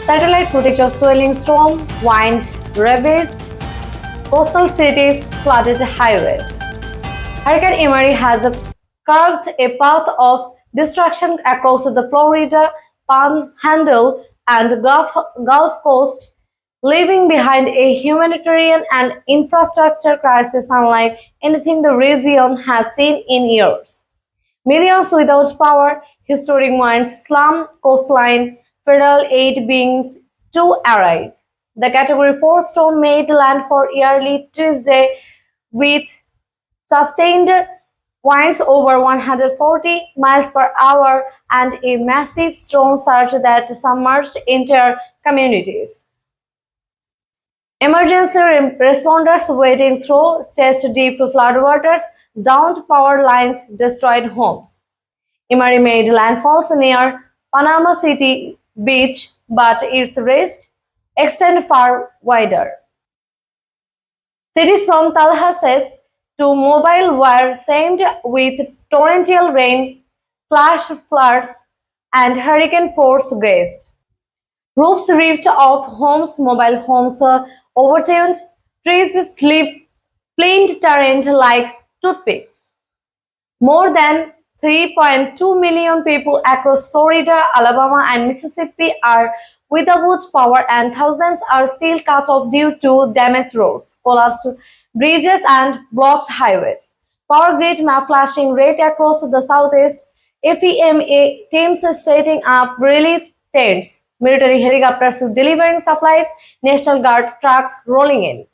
Satellite footage of swelling storm, wind ravaged coastal cities, flooded highways. Hurricane Emery has carved a path of destruction across the Florida Panhandle and Gulf Coast, leaving behind a humanitarian and infrastructure crisis unlike anything the region has seen in years. Millions without power, historic winds slam coastline, federal aid beings to arrive. The Category 4 storm made landfall early Tuesday with sustained winds over 140 miles per hour and a massive storm surge that submerged entire communities. Emergency responders wading through chest-deep floodwaters, downed power lines, destroyed homes. Emery made landfalls near Panama City beach, but its rest extend far wider. Cities from Tallahassee to Mobile were slammed with torrential rain, flash floods, and hurricane force gust. Roofs ripped off homes, mobile homes overturned, trees splintered terrain like toothpicks. More than 3.2 million people across Florida, Alabama, and Mississippi are without power, and thousands are still cut off due to damaged roads, collapsed bridges, and blocked highways. Power grid map flashing red across the southeast. FEMA teams setting up relief tents, military helicopters delivering supplies, National Guard trucks rolling in.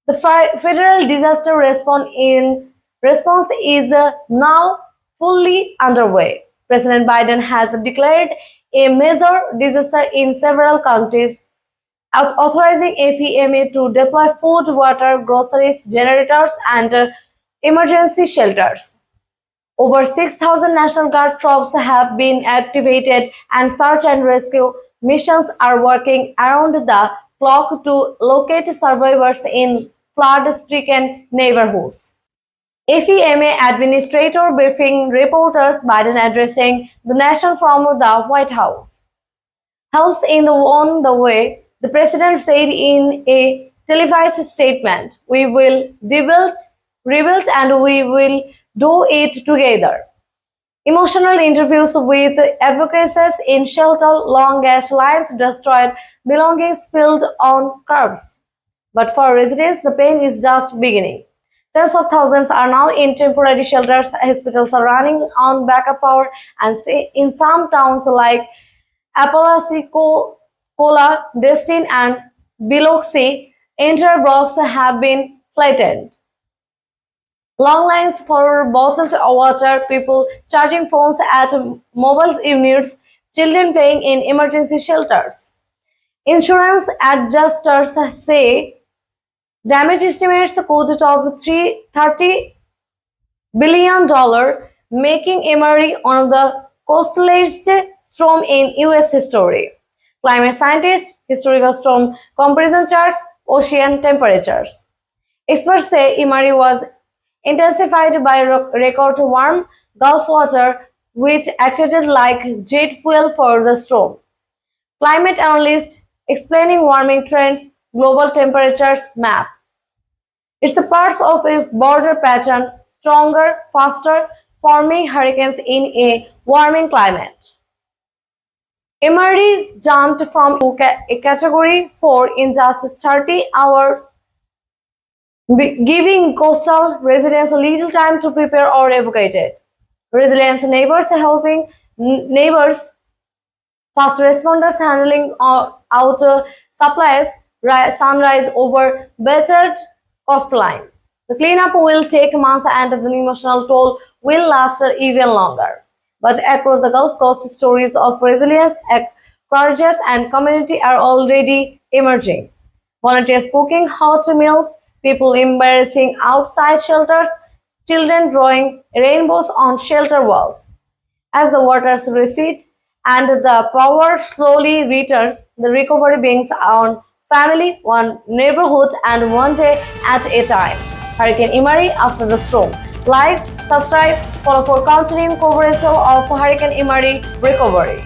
The federal disaster response is now fully underway. President Biden has declared a major disaster in several counties, authorizing FEMA to deploy food, water, groceries, generators, and emergency shelters. Over 6,000 National Guard troops have been activated, and search and rescue missions are working around the clock to locate survivors in flood-stricken neighborhoods. FEMA administrator briefing reporters, Biden addressing the nation from the White House. Help on the way, the president said in a televised statement. We will rebuild, and we will do it together. Emotional interviews with advocates in shelter, long gas lines, destroyed belongings spilled on curbs. But for residents, the pain is just beginning. Tens of thousands are now in temporary shelters, hospitals are running on backup power, and in some towns like Apalachicola, Destin, and Biloxi, entire blocks have been flattened. Long lines for bottled water, people charging phones at mobile units, children paying in emergency shelters. Insurance adjusters say damage estimates could top $30 billion, making Emery one of the costliest storms in U.S. history. Climate scientists, historical storm comparison charts, ocean temperatures. Experts say Emery was intensified by record warm Gulf water, which acted like jet fuel for the storm. Climate analysts explaining warming trends, global temperatures map. It's a part of a broader pattern, stronger, faster forming hurricanes in a warming climate. Emery jumped from a Category 4 in just 30 hours, giving coastal residents little time to prepare or evacuate it. Resilient neighbors helping neighbors, fast responders handling out supplies, sunrise over battered coastline. The cleanup will take months, and the emotional toll will last even longer. But across the Gulf Coast, stories of resilience, courage, and community are already emerging. Volunteers cooking hot meals, people embarrassing outside shelters, children drawing rainbows on shelter walls. As the waters recede and the power slowly returns, the recovery begins on family, one neighborhood, and one day at a time. Hurricane Emery after the storm. Like, subscribe, follow for continuing coverage of Hurricane Emery recovery.